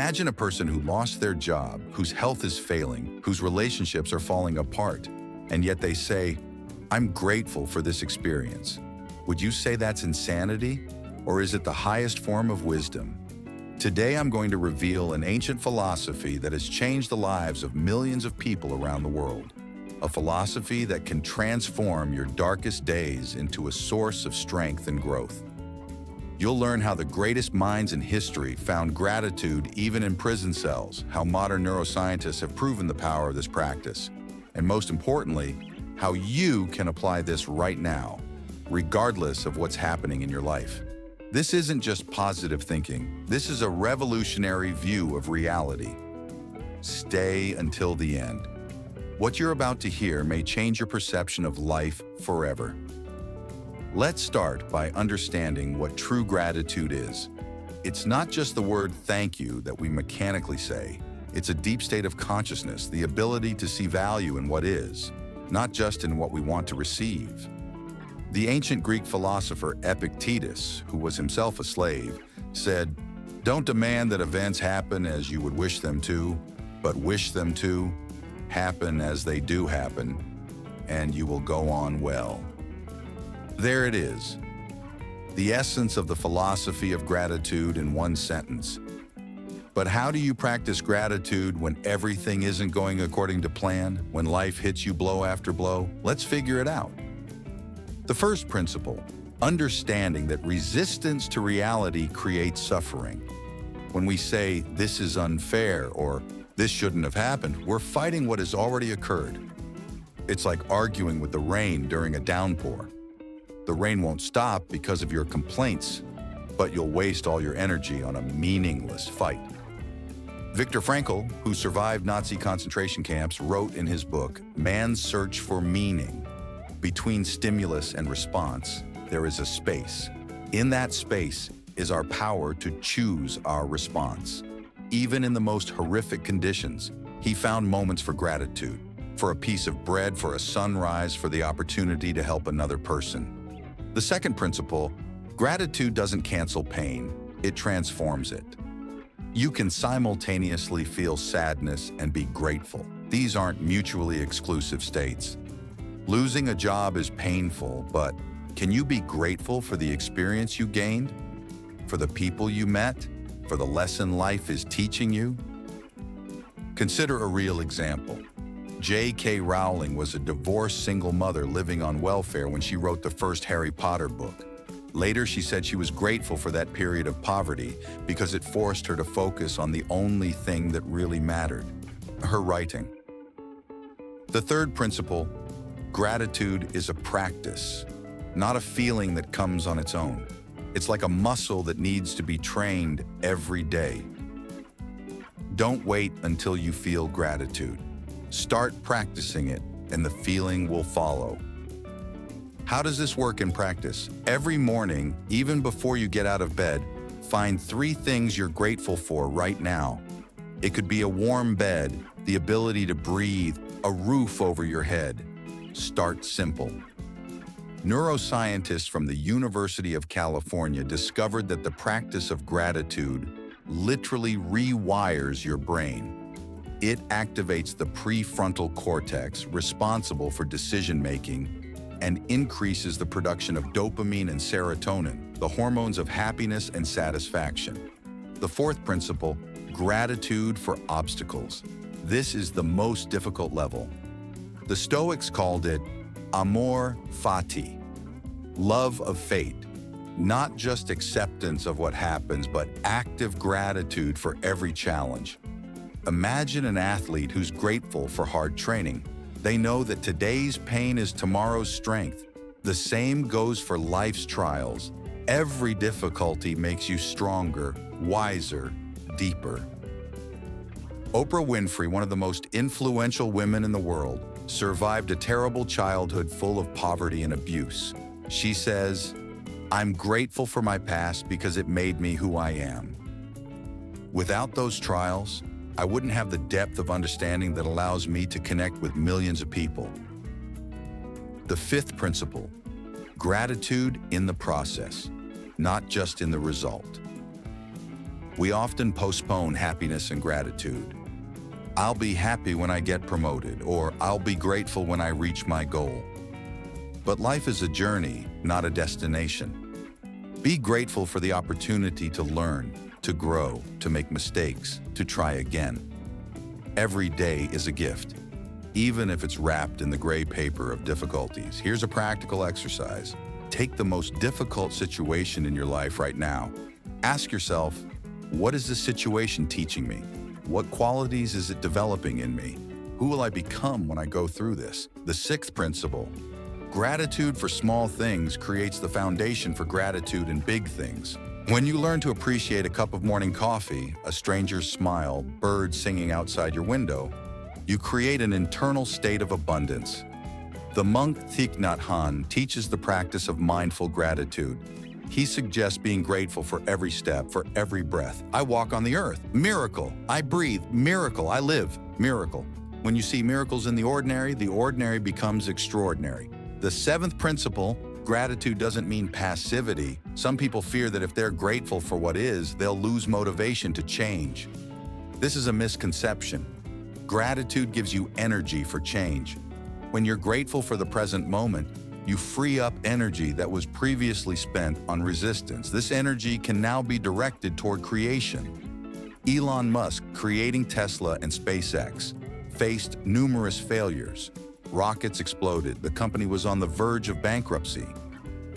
Imagine a person who lost their job, whose health is failing, whose relationships are falling apart, and yet they say, "I'm grateful for this experience." Would you say that's insanity? Or is it the highest form of wisdom? Today I'm going to reveal an ancient philosophy that has changed the lives of millions of people around the world. A philosophy that can transform your darkest days into a source of strength and growth. You'll learn how the greatest minds in history found gratitude even in prison cells, how modern neuroscientists have proven the power of this practice, and most importantly, how you can apply this right now, regardless of what's happening in your life. This isn't just positive thinking. This is a revolutionary view of reality. Stay until the end. What you're about to hear may change your perception of life forever. Let's start by understanding what true gratitude is. It's not just the word thank you that we mechanically say. It's a deep state of consciousness, the ability to see value in what is, not just in what we want to receive. The ancient Greek philosopher Epictetus, who was himself a slave, said, "Don't demand that events happen as you would wish them to, but wish them to happen as they do happen, and you will go on well." There it is, the essence of the philosophy of gratitude in one sentence. But how do you practice gratitude when everything isn't going according to plan, when life hits you blow after blow? Let's figure it out. The first principle, understanding that resistance to reality creates suffering. When we say, "This is unfair," or "This shouldn't have happened," we're fighting what has already occurred. It's like arguing with the rain during a downpour. The rain won't stop because of your complaints, but you'll waste all your energy on a meaningless fight. Viktor Frankl, who survived Nazi concentration camps, wrote in his book, Man's Search for Meaning, "Between stimulus and response, there is a space. In that space is our power to choose our response." Even in the most horrific conditions, he found moments for gratitude, for a piece of bread, for a sunrise, for the opportunity to help another person. The second principle, gratitude doesn't cancel pain, it transforms it. You can simultaneously feel sadness and be grateful. These aren't mutually exclusive states. Losing a job is painful, but can you be grateful for the experience you gained? For the people you met? For the lesson life is teaching you? Consider a real example. J.K. Rowling was a divorced single mother living on welfare when she wrote the first Harry Potter book. Later, she said she was grateful for that period of poverty because it forced her to focus on the only thing that really mattered, her writing. The third principle, gratitude is a practice, not a feeling that comes on its own. It's like a muscle that needs to be trained every day. Don't wait until you feel gratitude. Start practicing it, and the feeling will follow. How does this work in practice? Every morning, even before you get out of bed, find 3 things you're grateful for right now. It could be a warm bed, the ability to breathe, a roof over your head. Start simple. Neuroscientists from the University of California discovered that the practice of gratitude literally rewires your brain. It activates the prefrontal cortex, responsible for decision-making, and increases the production of dopamine and serotonin, the hormones of happiness and satisfaction. The fourth principle, gratitude for obstacles. This is the most difficult level. The Stoics called it amor fati, love of fate. Not just acceptance of what happens, but active gratitude for every challenge. Imagine an athlete who's grateful for hard training. They know that today's pain is tomorrow's strength. The same goes for life's trials. Every difficulty makes you stronger, wiser, deeper. Oprah Winfrey, one of the most influential women in the world, survived a terrible childhood full of poverty and abuse. She says, "I'm grateful for my past because it made me who I am." Without those trials, I wouldn't have the depth of understanding that allows me to connect with millions of people. The fifth principle, gratitude in the process, not just in the result. We often postpone happiness and gratitude. I'll be happy when I get promoted, or I'll be grateful when I reach my goal. But life is a journey, not a destination. Be grateful for the opportunity to learn, to grow, to make mistakes, to try again. Every day is a gift, even if it's wrapped in the gray paper of difficulties. Here's a practical exercise. Take the most difficult situation in your life right now. Ask yourself, what is this situation teaching me? What qualities is it developing in me? Who will I become when I go through this? The sixth principle. Gratitude for small things creates the foundation for gratitude in big things. When you learn to appreciate a cup of morning coffee, a stranger's smile, birds singing outside your window, you create an internal state of abundance. The monk Thich Nhat Hanh teaches the practice of mindful gratitude. He suggests being grateful for every step, for every breath. I walk on the earth. Miracle. I breathe. Miracle. I live. Miracle. When you see miracles in the ordinary becomes extraordinary. The seventh principle, gratitude doesn't mean passivity. Some people fear that if they're grateful for what is, they'll lose motivation to change. This is a misconception. Gratitude gives you energy for change. When you're grateful for the present moment, you free up energy that was previously spent on resistance. This energy can now be directed toward creation. Elon Musk, creating Tesla and SpaceX, faced numerous failures. Rockets exploded. The company was on the verge of bankruptcy.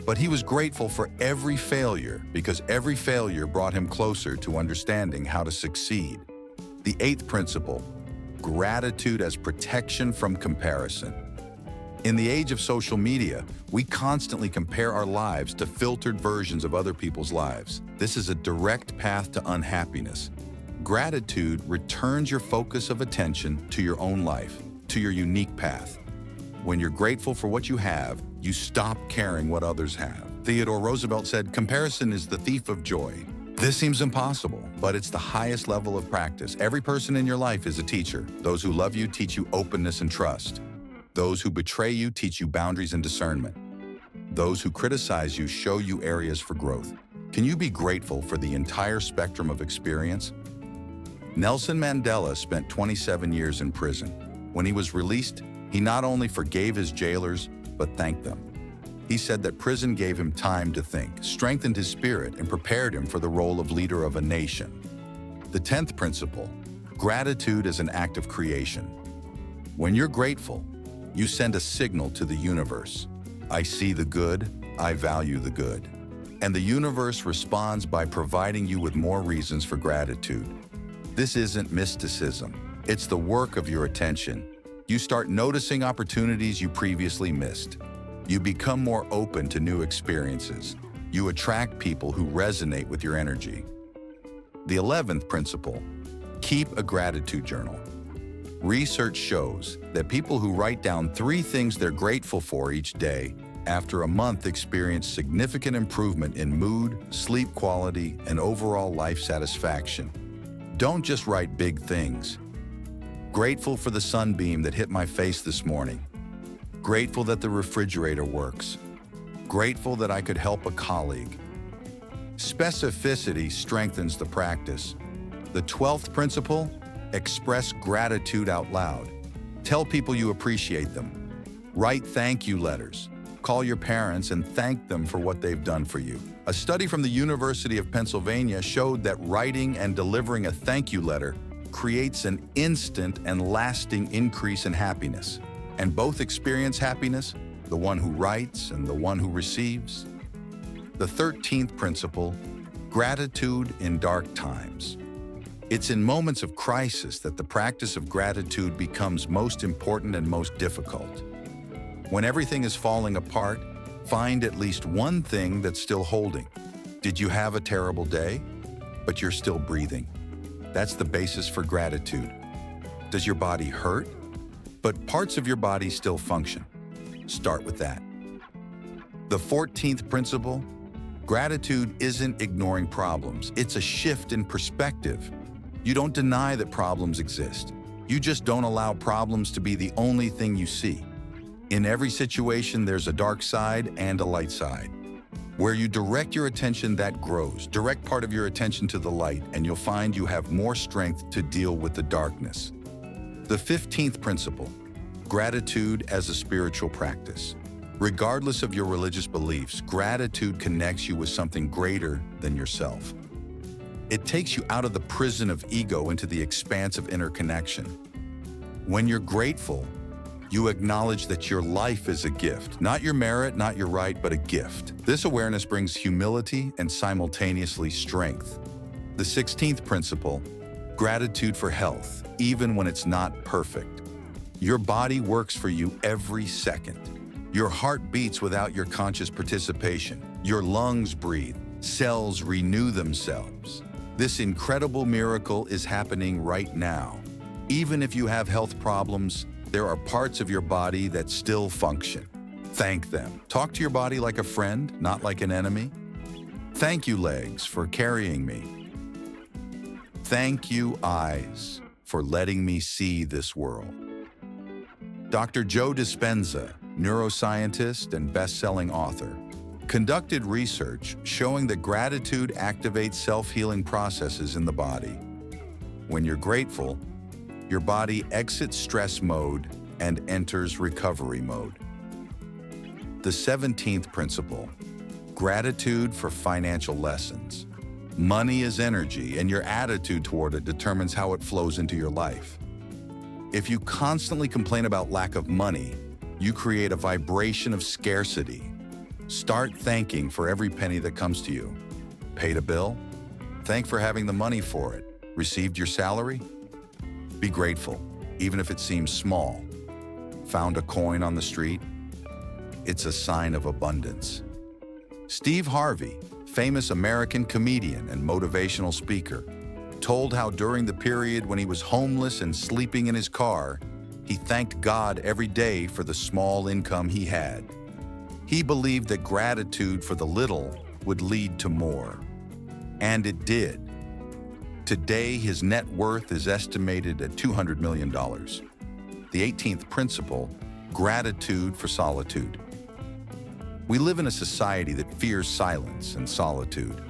But he was grateful for every failure because every failure brought him closer to understanding how to succeed. The eighth principle, gratitude as protection from comparison. In the age of social media, we constantly compare our lives to filtered versions of other people's lives. This is a direct path to unhappiness. Gratitude returns your focus of attention to your own life, to your unique path. When you're grateful for what you have, you stop caring what others have. Theodore Roosevelt said, "Comparison is the thief of joy." This seems impossible, but it's the highest level of practice. Every person in your life is a teacher. Those who love you teach you openness and trust. Those who betray you teach you boundaries and discernment. Those who criticize you show you areas for growth. Can you be grateful for the entire spectrum of experience? Nelson Mandela spent 27 years in prison. When he was released, he not only forgave his jailers, but thanked them. He said that prison gave him time to think, strengthened his spirit, and prepared him for the role of leader of a nation. The 10th principle, gratitude as an act of creation. When you're grateful, you send a signal to the universe. I see the good, I value the good. And the universe responds by providing you with more reasons for gratitude. This isn't mysticism. It's the work of your attention. You start noticing opportunities you previously missed. You become more open to new experiences. You attract people who resonate with your energy. The 11th principle, keep a gratitude journal. Research shows that people who write down 3 things they're grateful for each day, after a month experience significant improvement in mood, sleep quality, and overall life satisfaction. Don't just write big things. Grateful for the sunbeam that hit my face this morning. Grateful that the refrigerator works. Grateful that I could help a colleague. Specificity strengthens the practice. The 12th principle, express gratitude out loud. Tell people you appreciate them. Write thank you letters. Call your parents and thank them for what they've done for you. A study from the University of Pennsylvania showed that writing and delivering a thank you letter creates an instant and lasting increase in happiness. And both experience happiness, the one who writes and the one who receives. The 13th principle, gratitude in dark times. It's in moments of crisis that the practice of gratitude becomes most important and most difficult. When everything is falling apart, find at least one thing that's still holding. Did you have a terrible day? But you're still breathing. That's the basis for gratitude. Does your body hurt? But parts of your body still function. Start with that. The 14th principle, gratitude isn't ignoring problems. It's a shift in perspective. You don't deny that problems exist. You just don't allow problems to be the only thing you see. In every situation, there's a dark side and a light side. Where you direct your attention, that grows. Direct part of your attention to the light, and you'll find you have more strength to deal with the darkness. The 15th principle, gratitude as a spiritual practice. Regardless of your religious beliefs, gratitude connects you with something greater than yourself. It takes you out of the prison of ego into the expanse of interconnection. When you're grateful, you acknowledge that your life is a gift. Not your merit, not your right, but a gift. This awareness brings humility and simultaneously strength. The 16th principle, gratitude for health, even when it's not perfect. Your body works for you every second. Your heart beats without your conscious participation. Your lungs breathe. Cells renew themselves. This incredible miracle is happening right now. Even if you have health problems, there are parts of your body that still function. Thank them. Talk to your body like a friend, not like an enemy. Thank you, legs, for carrying me. Thank you, eyes, for letting me see this world. Dr. Joe Dispenza, neuroscientist and best-selling author, conducted research showing that gratitude activates self-healing processes in the body. When you're grateful, your body exits stress mode and enters recovery mode. The 17th principle, gratitude for financial lessons. Money is energy, and your attitude toward it determines how it flows into your life. If you constantly complain about lack of money, you create a vibration of scarcity. Start thanking for every penny that comes to you. Paid a bill? Thank for having the money for it. Received your salary? Be grateful, even if it seems small. Found a coin on the street? It's a sign of abundance. Steve Harvey, famous American comedian and motivational speaker, told how during the period when he was homeless and sleeping in his car, he thanked God every day for the small income he had. He believed that gratitude for the little would lead to more. And it did. Today, his net worth is estimated at $200 million. The 18th principle, gratitude for solitude. We live in a society that fears silence and solitude.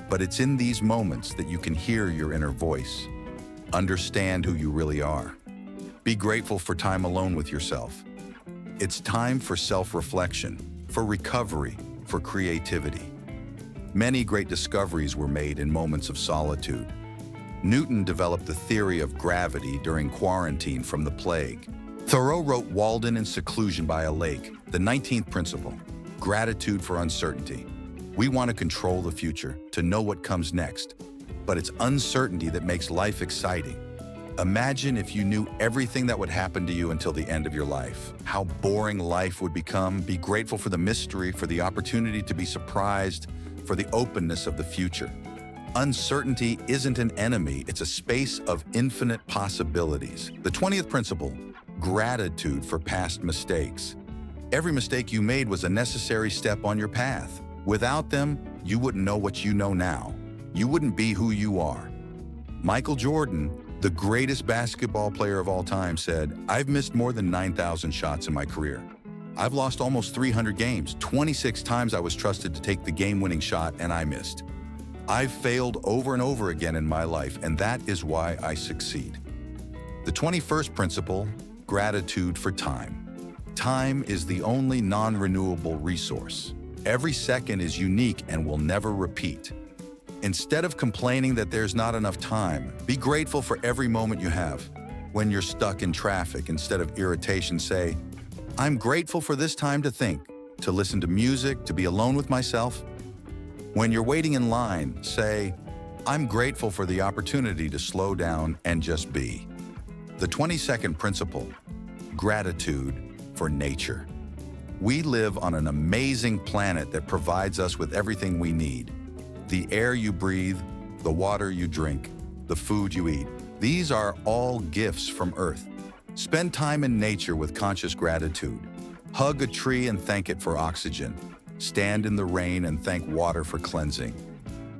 But it's in these moments that you can hear your inner voice, understand who you really are. Be grateful for time alone with yourself. It's time for self-reflection, for recovery, for creativity. Many great discoveries were made in moments of solitude. Newton developed the theory of gravity during quarantine from the plague. Thoreau wrote Walden in Seclusion by a Lake, the 19th principle, gratitude for uncertainty. We want to control the future, to know what comes next. But it's uncertainty that makes life exciting. Imagine if you knew everything that would happen to you until the end of your life. How boring life would become. Be grateful for the mystery, for the opportunity to be surprised, for the openness of the future. Uncertainty isn't an enemy, it's a space of infinite possibilities. The 20th principle, gratitude for past mistakes. Every mistake you made was a necessary step on your path. Without them, you wouldn't know what you know now. You wouldn't be who you are. Michael Jordan, the greatest basketball player of all time, said, "I've missed more than 9,000 shots in my career. I've lost almost 300 games. 26 times I was trusted to take the game-winning shot and I missed. I've failed over and over again in my life, and that is why I succeed." The 21st principle, gratitude for time. Time is the only non-renewable resource. Every second is unique and will never repeat. Instead of complaining that there's not enough time, be grateful for every moment you have. When you're stuck in traffic, instead of irritation, say, "I'm grateful for this time to think, to listen to music, to be alone with myself." When you're waiting in line, say, "I'm grateful for the opportunity to slow down and just be." The 22nd principle, gratitude for nature. We live on an amazing planet that provides us with everything we need. The air you breathe, the water you drink, the food you eat. These are all gifts from Earth. Spend time in nature with conscious gratitude. Hug a tree and thank it for oxygen. Stand in the rain and thank water for cleansing.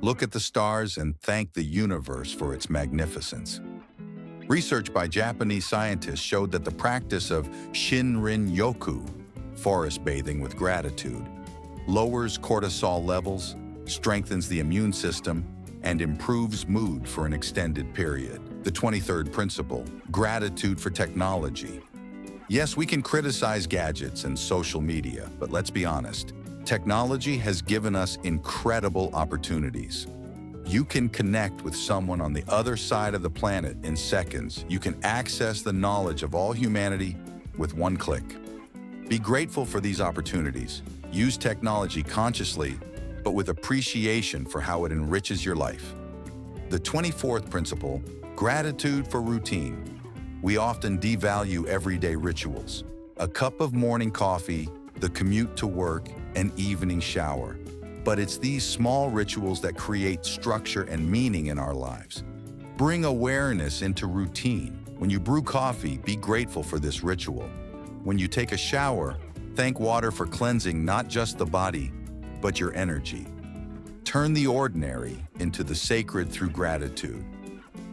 Look at the stars and thank the universe for its magnificence. Research by Japanese scientists showed that the practice of Shinrin-yoku, forest bathing with gratitude, lowers cortisol levels, strengthens the immune system, and improves mood for an extended period. The 23rd principle, gratitude for technology. Yes, we can criticize gadgets and social media, but let's be honest. Technology has given us incredible opportunities. You can connect with someone on the other side of the planet in seconds. You can access the knowledge of all humanity with one click. Be grateful for these opportunities. Use technology consciously, but with appreciation for how it enriches your life. The 24th principle, gratitude for routine. We often devalue everyday rituals. A cup of morning coffee, the commute to work, an evening shower. But it's these small rituals that create structure and meaning in our lives. Bring awareness into routine. When you brew coffee, be grateful for this ritual. When you take a shower, thank water for cleansing not just the body, but your energy. Turn the ordinary into the sacred through gratitude.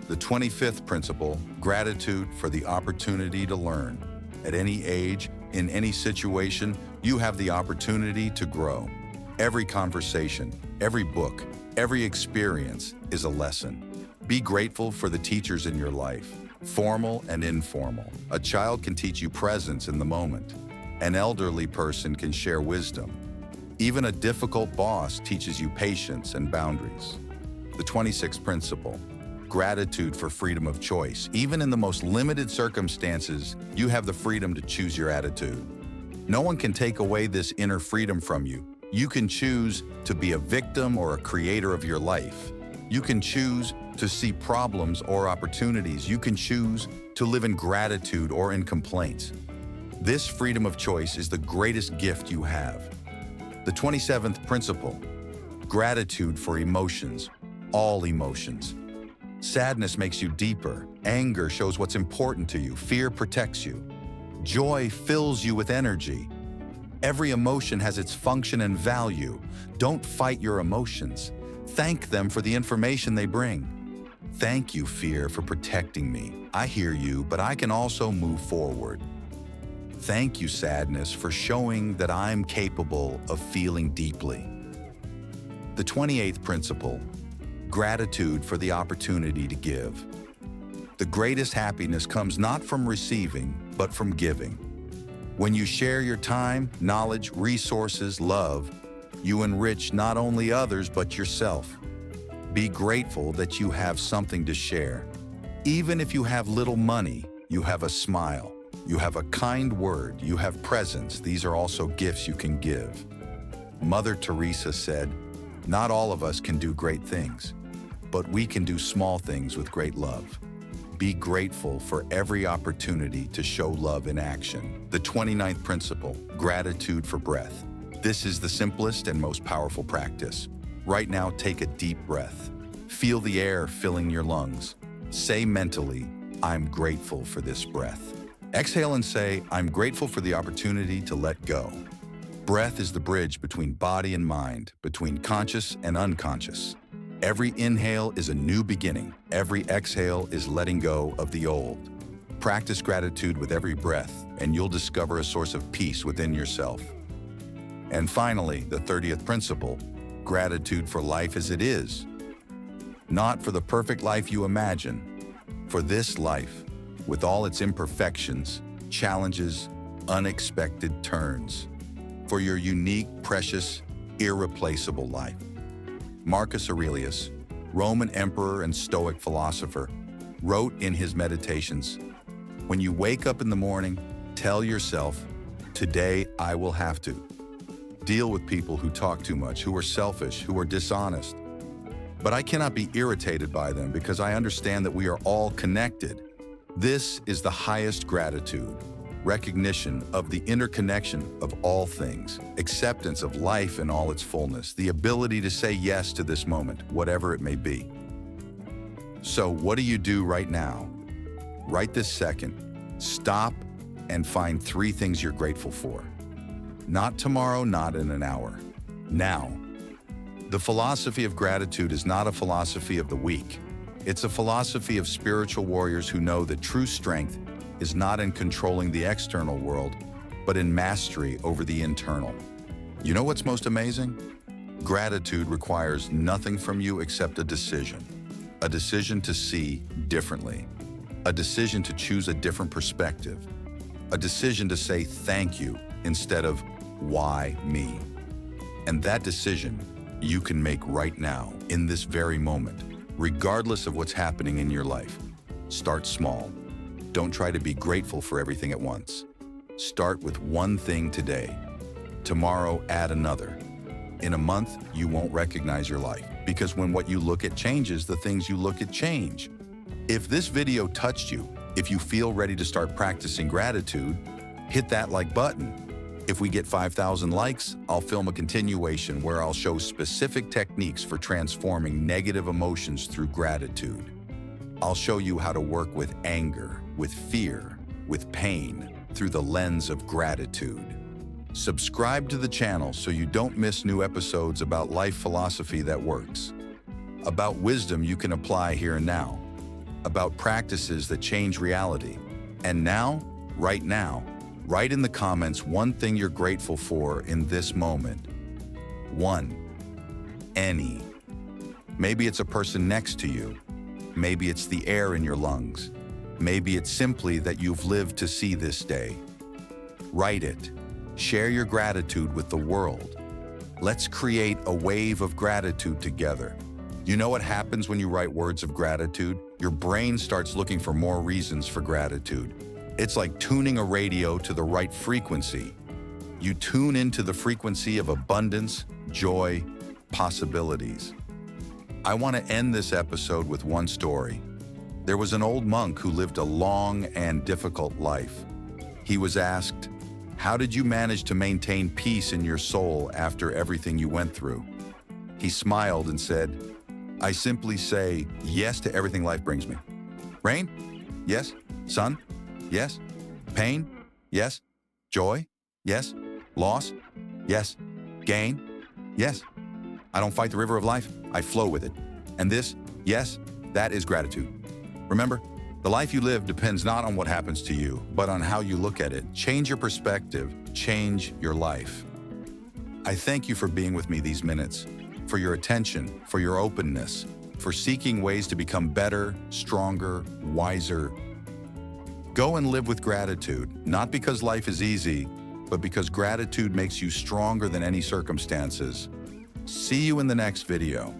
The 25th principle, gratitude for the opportunity to learn. At any age, in any situation, you have the opportunity to grow. Every conversation, every book, every experience is a lesson. Be grateful for the teachers in your life, formal and informal. A child can teach you presence in the moment. An elderly person can share wisdom. Even a difficult boss teaches you patience and boundaries. The 26th principle, gratitude for freedom of choice. Even in the most limited circumstances, you have the freedom to choose your attitude. No one can take away this inner freedom from you. You can choose to be a victim or a creator of your life. You can choose to see problems or opportunities. You can choose to live in gratitude or in complaints. This freedom of choice is the greatest gift you have. The 27th principle, gratitude for emotions, all emotions. Sadness makes you deeper. Anger shows what's important to you. Fear protects you. Joy fills you with energy. Every emotion has its function and value. Don't fight your emotions. Thank them for the information they bring. Thank you, fear, for protecting me. I hear you, but I can also move forward. Thank you, sadness, for showing that I'm capable of feeling deeply. The 28th principle, gratitude for the opportunity to give. The greatest happiness comes not from receiving, but from giving. When you share your time, knowledge, resources, love, you enrich not only others, but yourself. Be grateful that you have something to share. Even if you have little money, you have a smile. You have a kind word. You have presence. These are also gifts you can give. Mother Teresa said, "Not all of us can do great things, but we can do small things with great love." Be grateful for every opportunity to show love in action. The 29th principle, gratitude for breath. This is the simplest and most powerful practice. Right now, take a deep breath. Feel the air filling your lungs. Say mentally, "I'm grateful for this breath." Exhale and say, "I'm grateful for the opportunity to let go." Breath is the bridge between body and mind, between conscious and unconscious. Every inhale is a new beginning. Every exhale is letting go of the old. Practice gratitude with every breath, and you'll discover a source of peace within yourself. And finally, the 30th principle, gratitude for life as it is. Not for the perfect life you imagine, for this life, with all its imperfections, challenges, unexpected turns. For your unique, precious, irreplaceable life. Marcus Aurelius, Roman emperor and Stoic philosopher, wrote in his meditations, "When you wake up in the morning, tell yourself, 'Today I will have to.' Deal with people who talk too much, who are selfish, who are dishonest. But I cannot be irritated by them because I understand that we are all connected. This is the highest gratitude, recognition of the interconnection of all things, acceptance of life in all its fullness, the ability to say yes to this moment, whatever it may be." So what do you do right now? Right this second, stop and find 3 things you're grateful for. Not tomorrow, not in an hour. Now. The philosophy of gratitude is not a philosophy of the weak. It's a philosophy of spiritual warriors who know that true strength is not in controlling the external world, but in mastery over the internal. You know what's most amazing? Gratitude requires nothing from you except a decision. A decision to see differently. A decision to choose a different perspective. A decision to say thank you instead of why me. And that decision you can make right now, in this very moment, regardless of what's happening in your life. Start small. Don't try to be grateful for everything at once. Start with one thing today. Tomorrow, add another. In a month, you won't recognize your life, because when what you look at changes, the things you look at change. If this video touched you, if you feel ready to start practicing gratitude, hit that like button. If we get 5,000 likes, I'll film a continuation where I'll show specific techniques for transforming negative emotions through gratitude. I'll show you how to work with anger, with fear, with pain, through the lens of gratitude. Subscribe to the channel so you don't miss new episodes about life philosophy that works, about wisdom you can apply here and now, about practices that change reality. And now, write in the comments one thing you're grateful for in this moment. One. Any. Maybe it's a person next to you. Maybe it's the air in your lungs. Maybe it's simply that you've lived to see this day. Write it. Share your gratitude with the world. Let's create a wave of gratitude together. You know what happens when you write words of gratitude? Your brain starts looking for more reasons for gratitude. It's like tuning a radio to the right frequency. You tune into the frequency of abundance, joy, possibilities. I want to end this episode with one story. There was an old monk who lived a long and difficult life. He was asked, "How did you manage to maintain peace in your soul after everything you went through?" He smiled and said, "I simply say yes to everything life brings me. Rain? Yes. Sun? Yes. Pain? Yes. Joy? Yes. Loss? Yes. Gain? Yes. I don't fight the river of life, I flow with it. And this, yes, that is gratitude." Remember, the life you live depends not on what happens to you, but on how you look at it. Change your perspective, change your life. I thank you for being with me these minutes, for your attention, for your openness, for seeking ways to become better, stronger, wiser. Go and live with gratitude, not because life is easy, but because gratitude makes you stronger than any circumstances. See you in the next video.